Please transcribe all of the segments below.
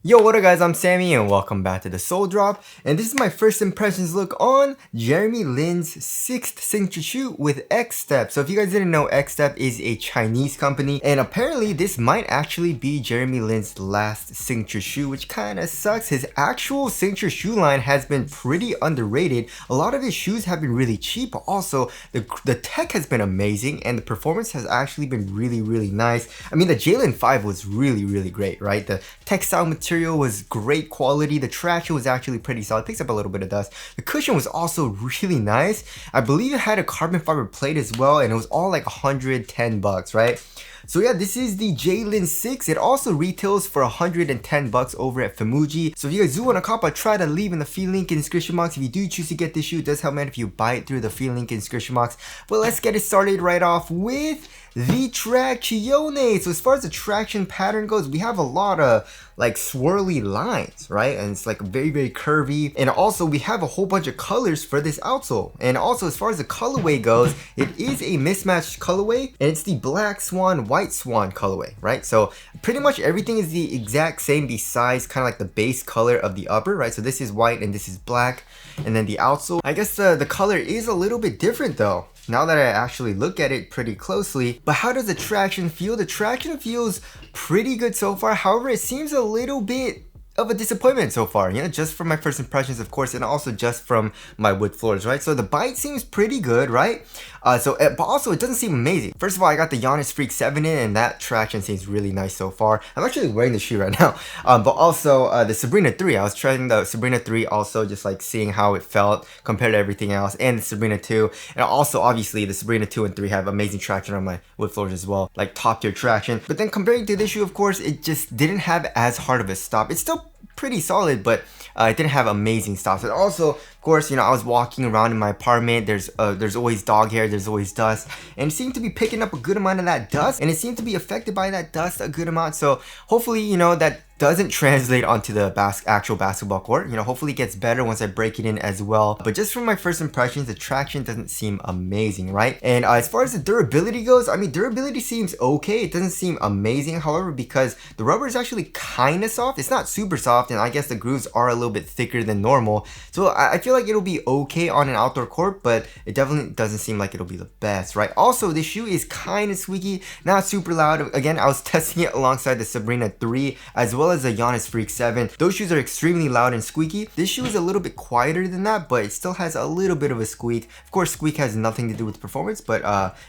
Yo, what up guys, I'm Sammy and welcome back to the Soul Drop, and this is my first impressions look on Jeremy Lin's 6th signature shoe with XTEP. So if you guys didn't know, XTEP is a Chinese company, and apparently this might actually be Jeremy Lin's last signature shoe, which kinda sucks. His actual signature shoe line has been pretty underrated. A lot of his shoes have been really cheap, but also the tech has been amazing and the performance has actually been really nice. I mean, the J Lin 5 was really great, right? The textile material was great quality. The traction was actually pretty solid. Picks up a little bit of dust. The cushion was also really nice. I believe it had a carbon fiber plate as well, and it was all like 110 bucks, right? So yeah, this is the J Lin 6. It also retails for 110 bucks over at Famuji. So if you guys do want to cop, I'll try to leave in the free link in the description box. If you do choose to get this shoe, it does help man if you buy it through the free link in the description box. But let's get it started right off with the traction. So as far as the traction pattern goes, we have a lot of like swirly lines, right? And it's like very curvy. And also we have a whole bunch of colors for this outsole. And also as far as the colorway goes, it is a mismatched colorway, and it's the black swan, white swan colorway, right? So pretty much everything is the exact same besides kind of like the base color of the upper, right? So this is white and this is black. And then the outsole, I guess the color is a little bit different though, now that I actually look at it pretty closely. But how does the traction feel? The traction feels pretty good so far. However, it seems a little bit of a disappointment so far, you know, just from my first impressions, of course, and also just from my wood floors, right? So the bite seems pretty good, right? But also it doesn't seem amazing. First of all, I got the Giannis Freak 7 in, and that traction seems really nice so far. I'm actually wearing the shoe right now. But also the Sabrina 3, I was trying the Sabrina 3 also, just like seeing how it felt compared to everything else, and the Sabrina 2. And also obviously the Sabrina 2 and 3 have amazing traction on my wood floors as well, like top tier traction. But then comparing to this shoe, of course, it just didn't have as hard of a stop. It's still pretty solid, but it didn't have amazing stops. And also, of course, you know, I was walking around in my apartment. There's always dog hair, there's always dust, and it seemed to be picking up a good amount of that dust, and it seemed to be affected by that dust a good amount. So hopefully, you know, that doesn't translate onto the actual basketball court. You know, hopefully it gets better once I break it in as well. But just from my first impressions, the traction doesn't seem amazing, right? And as far as the durability goes, I mean, durability seems okay. It doesn't seem amazing, however, because the rubber is actually kind of soft. It's not super soft, and I guess the grooves are a little bit thicker than normal. So I feel like it'll be okay on an outdoor court, but it definitely doesn't seem like it'll be the best, right? Also, this shoe is kind of squeaky, not super loud. Again, I was testing it alongside the Sabrina 3 as well as the Giannis Freak 7. Those shoes are extremely loud and squeaky. This shoe is a little bit quieter than that, but it still has a little bit of a squeak. Of course, squeak has nothing to do with performance, but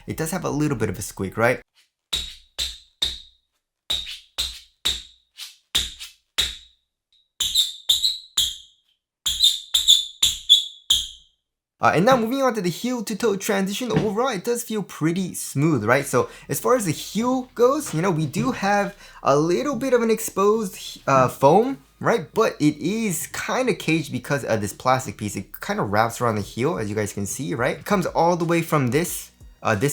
it does have a little bit of a squeak, right? And now moving on to the heel to toe transition, overall it does feel pretty smooth, right? So as far as the heel goes, you know, we do have a little bit of an exposed foam, right? But it is kind of caged because of this plastic piece. It kind of wraps around the heel, as you guys can see, right? It comes all the way from this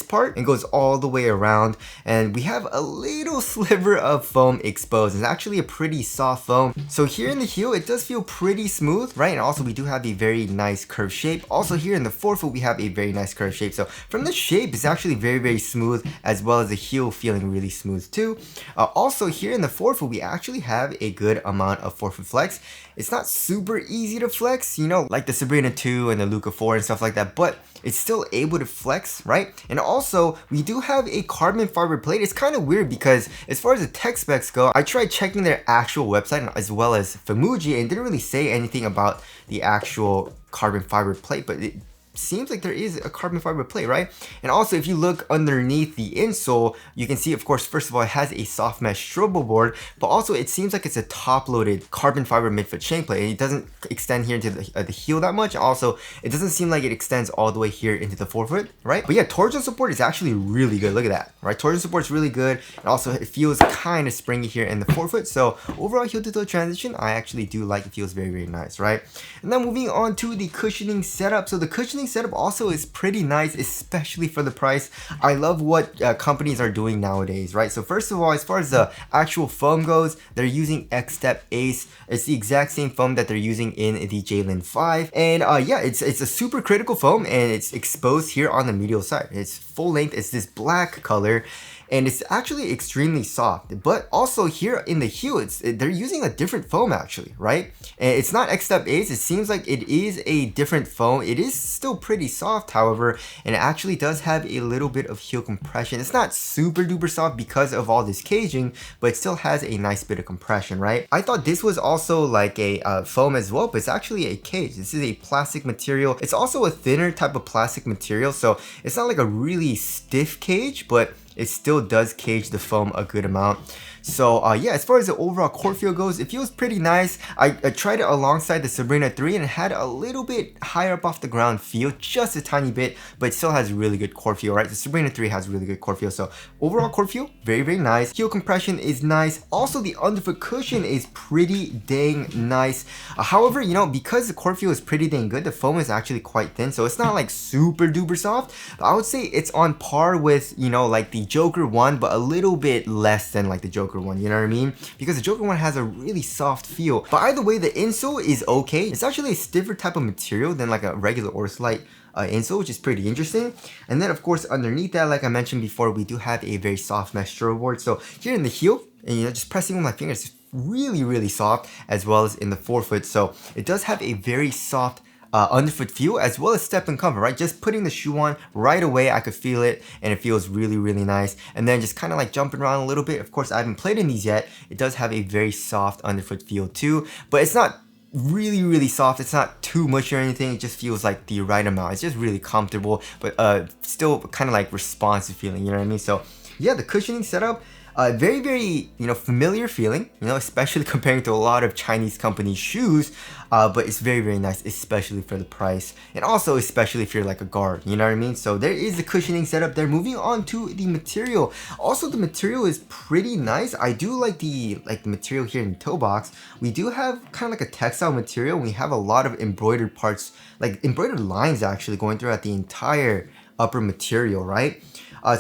part and goes all the way around, and we have a little sliver of foam exposed. It's actually a pretty soft foam. So here in the heel, it does feel pretty smooth, right? And also we do have a very nice curved shape. Also here in the forefoot, we have a very nice curved shape. So from the shape, it's actually very smooth, as well as the heel feeling really smooth too. Also here in the forefoot, we actually have a good amount of forefoot flex. It's not super easy to flex, you know, like the Sabrina 2 and the Luca 4 and stuff like that, but it's still able to flex, right? And also, we do have a carbon fiber plate. It's kind of weird because as far as the tech specs go, I tried checking their actual website as well as Famuji, and it didn't really say anything about the actual carbon fiber plate, but it seems like there is a carbon fiber plate, right? And also if you look underneath the insole, you can see, of course, first of all, it has a soft mesh strobo board, but also it seems like it's a top loaded carbon fiber midfoot chain plate, and it doesn't extend here into the heel that much. Also, it doesn't seem like it extends all the way here into the forefoot, right? But yeah, torsion support is actually really good. Look at that, right? Torsion support is really good, and also it feels kind of springy here in the forefoot. So overall heel to toe transition, I actually do like. It feels very nice, right? And then moving on to the cushioning setup. So the cushioning setup also is pretty nice, especially for the price. I love what companies are doing nowadays, right? So first of all, as far as the actual foam goes, they're using XTEP Ace. It's the exact same foam that they're using in the J Lin 5, and yeah, it's a super critical foam, and it's exposed here on the medial side. It's full length. It's this black color, and it's actually extremely soft. But also here in the heel, they're using a different foam actually, right? And it's not XTEP A's. It seems like it is a different foam. It is still pretty soft, however, and it actually does have a little bit of heel compression. It's not super duper soft because of all this caging, but it still has a nice bit of compression, right? I thought this was also like a foam as well, but it's actually a cage. This is a plastic material. It's also a thinner type of plastic material, so it's not like a really stiff cage, but it still does cage the foam a good amount. So yeah, as far as the overall core feel goes, it feels pretty nice. I tried it alongside the Sabrina 3 and it had a little bit higher up off the ground feel, just a tiny bit, but it still has really good core feel, right? The Sabrina 3 has really good core feel, so overall core feel, very, very nice. Heel compression is nice. Also, the underfoot cushion is pretty dang nice. However, you know, because the core feel is pretty dang good, the foam is actually quite thin, so it's not like super duper soft. But I would say it's on par with, you know, like the Joker 1, but a little bit less than like the Joker 1, you know what I mean? Because the Joker 1 has a really soft feel. But either way, the insole is okay. It's actually a stiffer type of material than like a regular Orsolite insole, which is pretty interesting. And then of course underneath that, like I mentioned before, we do have a very soft mesh strobe board. So here in the heel, and you know, just pressing with my fingers, it's really soft, as well as in the forefoot. So it does have a very soft underfoot feel, as well as step and comfort, right? Just putting the shoe on right away, I could feel it, and it feels really nice. And then just kind of like jumping around a little bit. Of course, I haven't played in these yet. It does have a very soft underfoot feel too, but it's not really soft. It's not too much or anything. It just feels like the right amount. It's just really comfortable, but still kind of like responsive feeling, you know what I mean? So yeah, the cushioning setup, very, you know, familiar feeling, you know, especially comparing to a lot of Chinese company shoes, but it's very nice, especially for the price, and also especially if you're like a guard, you know what I mean? So there is the cushioning setup there. Moving on to the material. Also, the material is pretty nice. I do like the material here in the toe box. We do have kind of like a textile material. We have a lot of embroidered parts, like embroidered lines actually going throughout the entire upper material, right?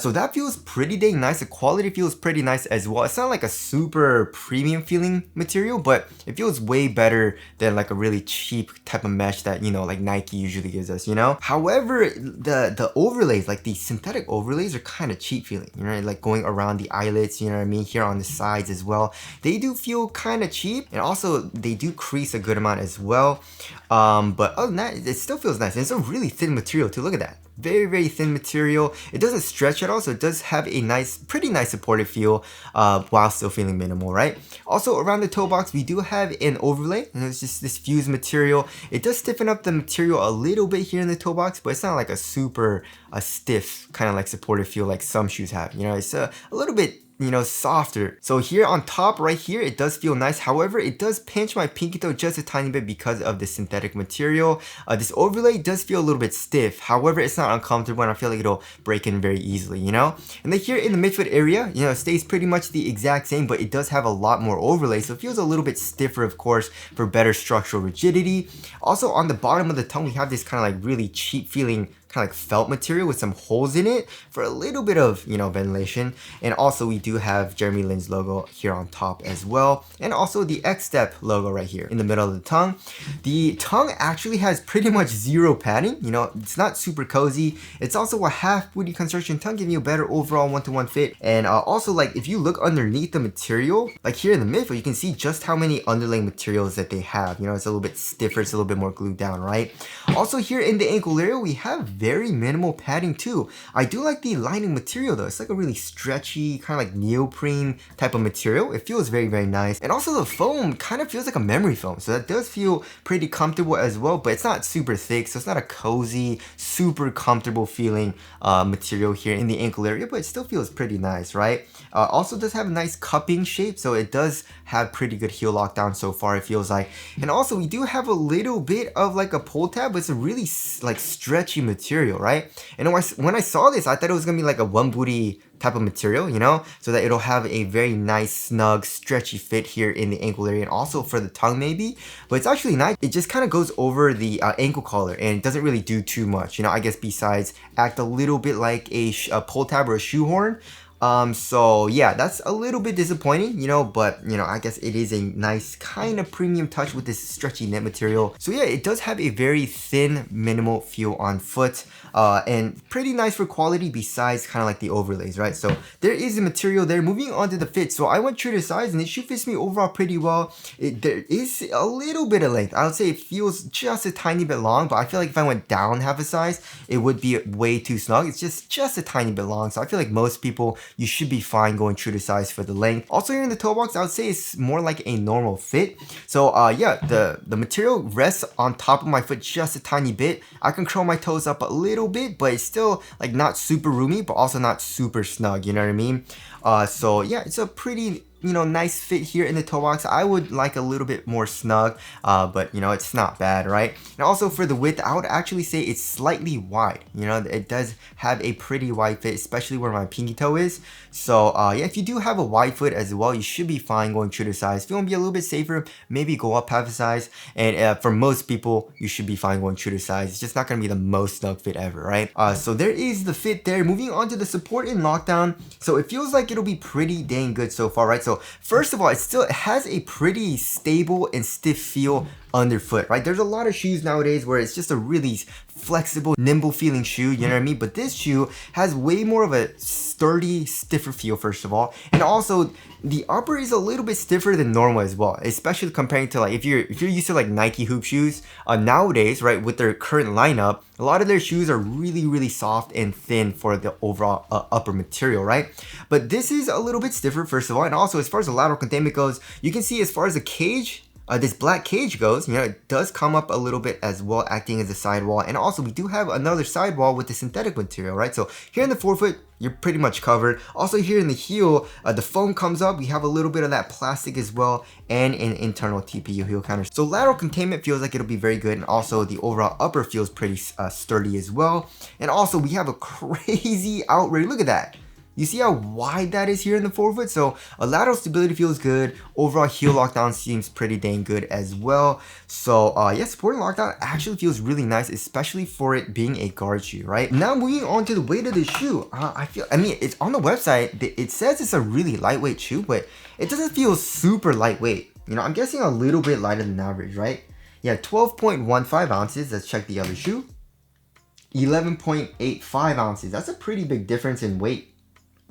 So that feels pretty dang nice. The quality feels pretty nice as well. It's not like a super premium feeling material, but it feels way better than like a really cheap type of mesh that, you know, like Nike usually gives us, you know? However, the overlays, like the synthetic overlays, are kind of cheap feeling, you know, like going around the eyelets, you know what I mean, here on the sides as well. They do feel kind of cheap, and also they do crease a good amount as well. But other than that, it still feels nice. And it's a really thin material too. Look at that. Very thin material. It doesn't stretch at all, so it does have a nice, pretty nice supportive feel while still feeling minimal, right? Also, around the toe box, we do have an overlay, and it's just this fused material. It does stiffen up the material a little bit here in the toe box, but it's not like a super stiff kind of like supportive feel like some shoes have. You know, it's a little bit, you know, softer. So here on top right here, it does feel nice. However, it does pinch my pinky toe just a tiny bit because of the synthetic material. This overlay does feel a little bit stiff. However, it's not uncomfortable, and I feel like it'll break in very easily, you know? And then here in the midfoot area, you know, it stays pretty much the exact same, but it does have a lot more overlay, so it feels a little bit stiffer, of course, for better structural rigidity. Also, on the bottom of the tongue, we have this kind of like really cheap feeling kind of like felt material with some holes in it for a little bit of, you know, ventilation. And also we do have Jeremy Lin's logo here on top as well, and also the XTEP logo right here in the middle of the tongue. The tongue actually has pretty much zero padding, you know, it's not super cozy. It's also a half booty construction tongue, giving you a better overall one-to-one fit. And also, like, if you look underneath the material, like here in the midfoot, you can see just how many underlaying materials that they have. You know, it's a little bit stiffer, it's a little bit more glued down, right? Also here in the ankle area, we have very minimal padding too. I do like the lining material though. It's like a really stretchy, kind of like neoprene type of material. It feels very nice. And also the foam kind of feels like a memory foam. So that does feel pretty comfortable as well, but it's not super thick. So it's not a cozy, super comfortable feeling material here in the ankle area, but it still feels pretty nice, right? Also does have a nice cupping shape. So it does have pretty good heel lockdown so far, it feels like. And also we do have a little bit of like a pull tab, but it's a really like stretchy material, right? And when I saw this, I thought it was gonna be like a one booty type of material, you know, so that it'll have a very nice, snug, stretchy fit here in the ankle area, and also for the tongue maybe. But it's actually nice. It just kind of goes over the ankle collar, and it doesn't really do too much, you know, I guess, besides act a little bit like a pull tab or a shoehorn. So yeah, that's a little bit disappointing, you know, but you know, I guess it is a nice kind of premium touch with this stretchy knit material. So yeah, it does have a very thin, minimal feel on foot, and pretty nice for quality besides kind of like the overlays, right? So there is the material there. Moving on to the fit. So I went true to size and this shoe fits me overall pretty well. There is a little bit of length. I would say it feels just a tiny bit long, but I feel like if I went down half a size, it would be way too snug. It's just a tiny bit long. So I feel like most people, you should be fine going true to size for the length. Also here in the toe box, I would say it's more like a normal fit. So yeah, the material rests on top of my foot just a tiny bit. I can curl my toes up a little bit, but it's still like not super roomy, but also not super snug, you know what I mean? So yeah, it's a pretty, you know, nice fit here in the toe box. I would like a little bit more snug, but you know, it's not bad, right? And also for the width, I would actually say it's slightly wide. You know, it does have a pretty wide fit, especially where my pinky toe is. So yeah, if you do have a wide foot as well, you should be fine going true to size. If you want to be a little bit safer, maybe go up half a size. And for most people, you should be fine going true to size. It's just not going to be the most snug fit ever, right? So there is the fit there. Moving on to the support in lockdown. So it feels like it'll be pretty dang good so far, right? So first of all, it has a pretty stable and stiff feel underfoot, right? There's a lot of shoes nowadays where it's just a really flexible, nimble feeling shoe, you know what I mean? But this shoe has way more of a sturdy, stiffer feel, first of all. And also, the upper is a little bit stiffer than normal as well, especially comparing to like, if you're used to like Nike hoop shoes, nowadays, right, with their current lineup, a lot of their shoes are really soft and thin for the overall upper material, right? But this is a little bit stiffer, first of all. And also, as far as the lateral containment goes, you can see as far as the cage, this black cage goes, you know, it does come up a little bit as well, acting as a sidewall. And also, we do have another sidewall with the synthetic material, right? So here in the forefoot, you're pretty much covered. Also here in the heel, the foam comes up. We have a little bit of that plastic as well, and an internal TPU heel counter. So lateral containment feels like it'll be very good. And also the overall upper feels pretty sturdy as well. And also we have a crazy outrigger. Look at that. You see how wide that is here in the forefoot? So lateral stability feels good. Overall heel lockdown seems pretty dang good as well. So yeah, support and lockdown actually feels really nice, especially for it being a guard shoe, right? Now moving on to the weight of the shoe. I mean, it's on the website, it says it's a really lightweight shoe, but it doesn't feel super lightweight. You know, I'm guessing a little bit lighter than average, right? Yeah, 12.15 ounces. Let's check the other shoe. 11.85 ounces. That's a pretty big difference in weight.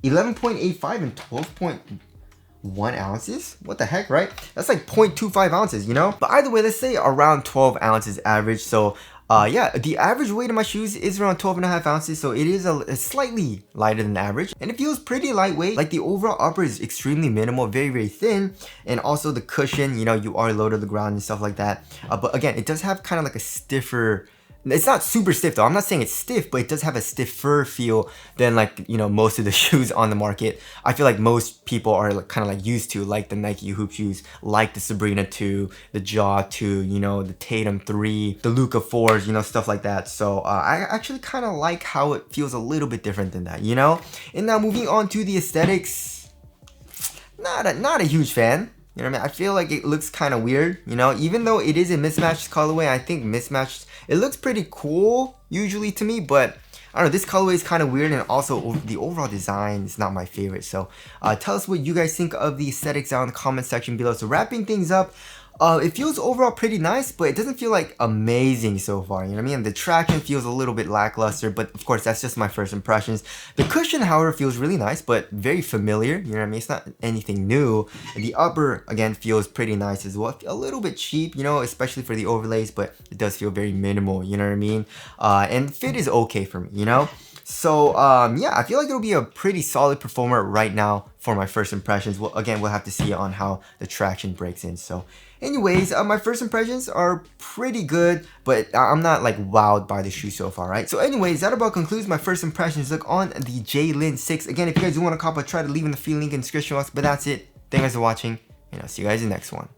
11.85 and 12.1 ounces? What the heck, right? That's like 0.25 ounces, you know? But either way, let's say around 12 ounces average. So yeah, the average weight of my shoes is around 12.5 ounces. So it is a slightly lighter than average. And it feels pretty lightweight. Like the overall upper is extremely minimal, very thin. And also the cushion, you know, you are low to the ground and stuff like that. But again, it does have kind of like a stiffer, it's not super stiff though. I'm not saying it's stiff, but it does have a stiffer feel than like, you know, most of the shoes on the market. I feel like most people are like, kind of like used to, like the Nike hoop shoes, like the Sabrina 2, the Jaw 2, you know, the Tatum 3, the Luka 4s, you know, stuff like that. So I actually kind of like how it feels a little bit different than that, you know? And now moving on to the aesthetics, not a huge fan. You know what I mean? I feel like it looks kind of weird, you know? Even though it is a mismatched colorway, I think mismatched, it looks pretty cool usually to me, but I don't know, this colorway is kind of weird, and also the overall design is not my favorite. So tell us what you guys think of the aesthetics down in the comment section below. So wrapping things up, it feels overall pretty nice, but it doesn't feel like amazing so far, you know what I mean? The traction feels a little bit lackluster, but of course that's just my first impressions. The cushion, however, feels really nice, but very familiar, you know what I mean? It's not anything new. The upper, again, feels pretty nice as well. A little bit cheap, you know, especially for the overlays, but it does feel very minimal, you know what I mean? And fit is okay for me, you know? So yeah, I feel like it'll be a pretty solid performer right now for my first impressions. Well, again, we'll have to see on how the traction breaks in. So anyways, my first impressions are pretty good, but I'm not like wowed by the shoe so far, right? So anyways, that about concludes my first impressions look on the J Lin 6. Again, if you guys do want to cop, I'll try to leave in the free link in the description box, but that's it. Thank you guys for watching, and I'll see you guys in the next one.